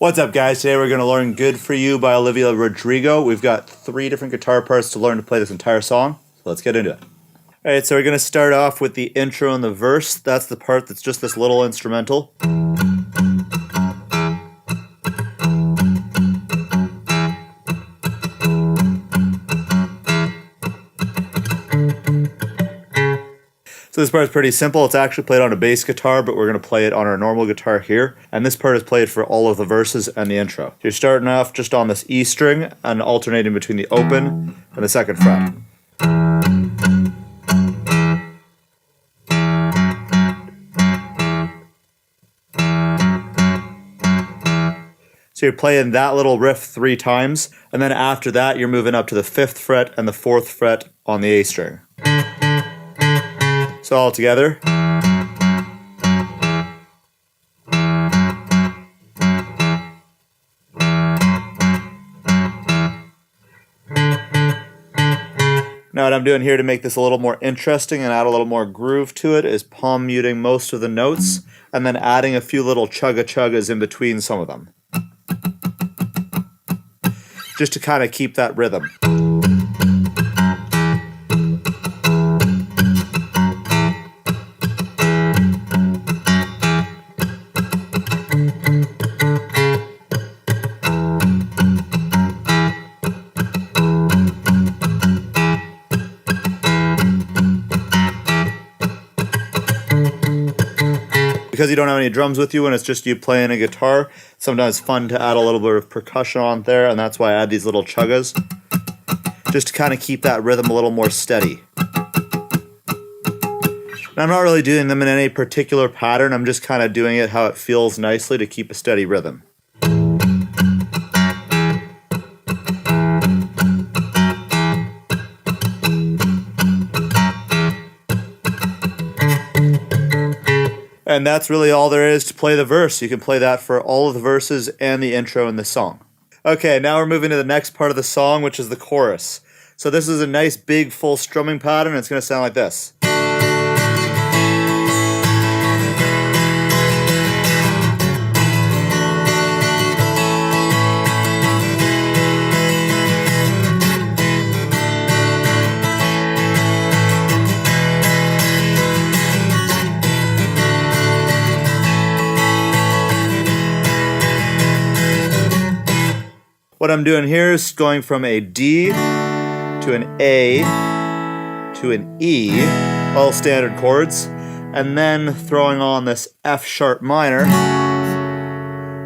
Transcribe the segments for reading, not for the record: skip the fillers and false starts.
What's up, guys? Today we're going to learn Good For You by Olivia Rodrigo. We've got 3 different guitar parts to learn to play this entire song, so let's get into it. Alright, so we're going to start off with the intro and the verse. That's the part that's just this little instrumental. So this part is pretty simple. It's actually played on a bass guitar, but we're going to play it on our normal guitar here. And this part is played for all of the verses and the intro. You're starting off just on this E string and alternating between the open and the 2nd fret. So you're playing that little riff 3 times, and then after that you're moving up to the 5th fret and the 4th fret on the A string. So all together. Now what I'm doing here to make this a little more interesting and add a little more groove to it is palm muting most of the notes and then adding a few little chugga-chuggas in between some of them, just to kind of keep that rhythm. Because you don't have any drums with you and it's just you playing a guitar, sometimes it's fun to add a little bit of percussion on there, and that's why I add these little chuggas, just to kind of keep that rhythm a little more steady. And I'm not really doing them in any particular pattern, I'm just kind of doing it how it feels nicely to keep a steady rhythm. And that's really all there is to play the verse. You can play that for all of the verses and the intro in the song. Okay, now we're moving to the next part of the song, which is the chorus. So this is a nice big full strumming pattern. It's going to sound like this. What I'm doing here is going from a D to an A to an E, all standard chords, and then throwing on this F sharp minor,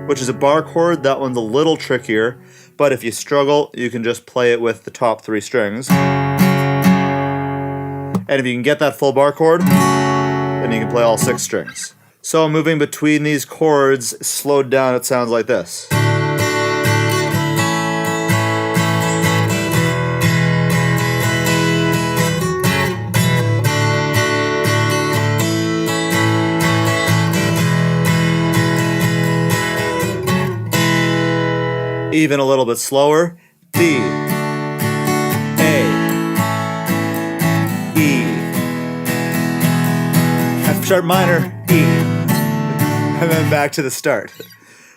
which is a bar chord. That one's a little trickier, but if you struggle, you can just play it with the top 3 strings. And if you can get that full bar chord, then you can play all 6 strings. So moving between these chords, slowed down, it sounds like this. Even a little bit slower. D, A, E, F sharp minor, E, and then back to the start.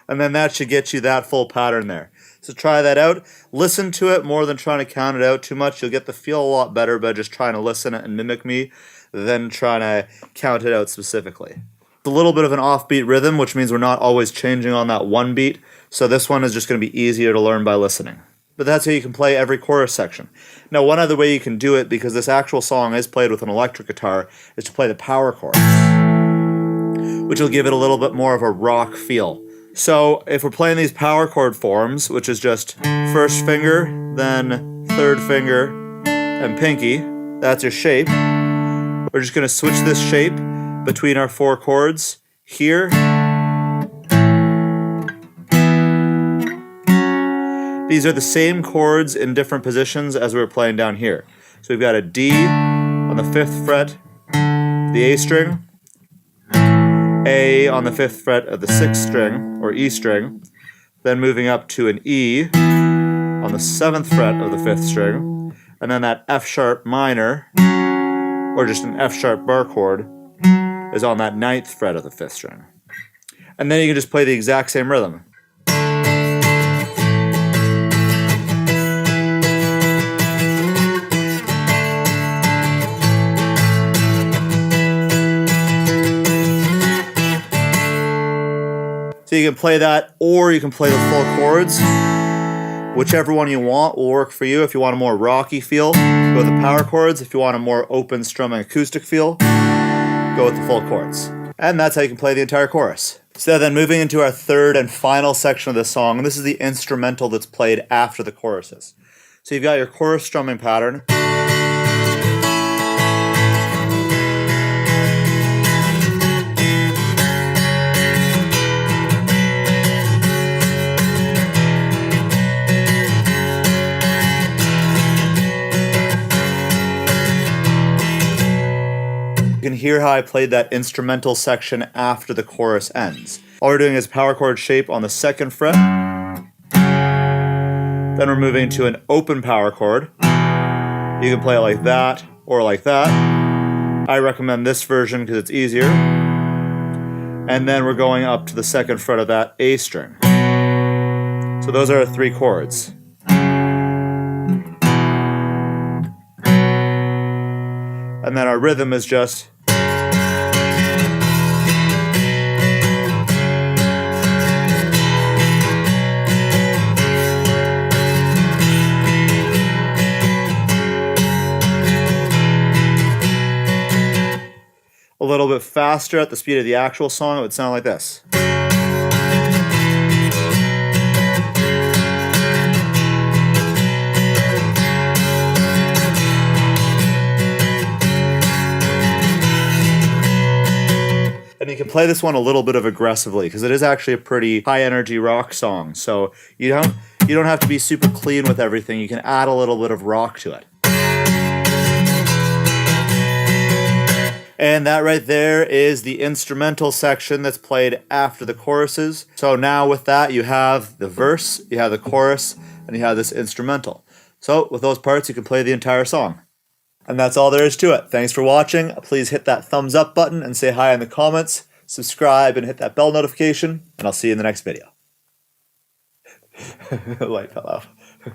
And then that should get you that full pattern there. So try that out. Listen to it more than trying to count it out too much. You'll get the feel a lot better by just trying to listen and mimic me than trying to count it out specifically. It's a little bit of an offbeat rhythm, which means we're not always changing on that one beat. So this one is just going to be easier to learn by listening. But that's how you can play every chorus section. Now, one other way you can do it, because this actual song is played with an electric guitar, is to play the power chords, which will give it a little bit more of a rock feel. So if we're playing these power chord forms, which is just 1st finger, then 3rd finger, and pinky, that's your shape. We're just going to switch this shape between our 4 chords here. These are the same chords in different positions as we were playing down here. So we've got a D on the 5th fret, the A string, A on the 5th fret of the 6th string, or E string, then moving up to an E on the 7th fret of the 5th string, and then that F sharp minor, or just an F sharp bar chord, is on that 9th fret of the 5th string. And then you can just play the exact same rhythm. So you can play that, or you can play the full chords. Whichever one you want will work for you. If you want a more rocky feel, go with the power chords. If you want a more open strumming acoustic feel, go with the full chords. And that's how you can play the entire chorus. So then moving into our third and final section of this song, and this is the instrumental that's played after the choruses. So you've got your chorus strumming pattern. You can hear how I played that instrumental section after the chorus ends. All we're doing is power chord shape on the 2nd fret. Then we're moving to an open power chord. You can play it like that or like that. I recommend this version because it's easier. And then we're going up to the 2nd fret of that A string. So those are our 3 chords. And then our rhythm is just a little bit faster at the speed of the actual song. It would sound like this. And you can play this one a little bit of aggressively because it is actually a pretty high energy rock song. So you don't have to be super clean with everything. You can add a little bit of rock to it. And that right there is the instrumental section that's played after the choruses. So now with that, you have the verse, you have the chorus, and you have this instrumental. So with those parts, you can play the entire song. And that's all there is to it. Thanks for watching. Please hit that thumbs up button and say hi in the comments. Subscribe and hit that bell notification, and I'll see you in the next video. Light fell off.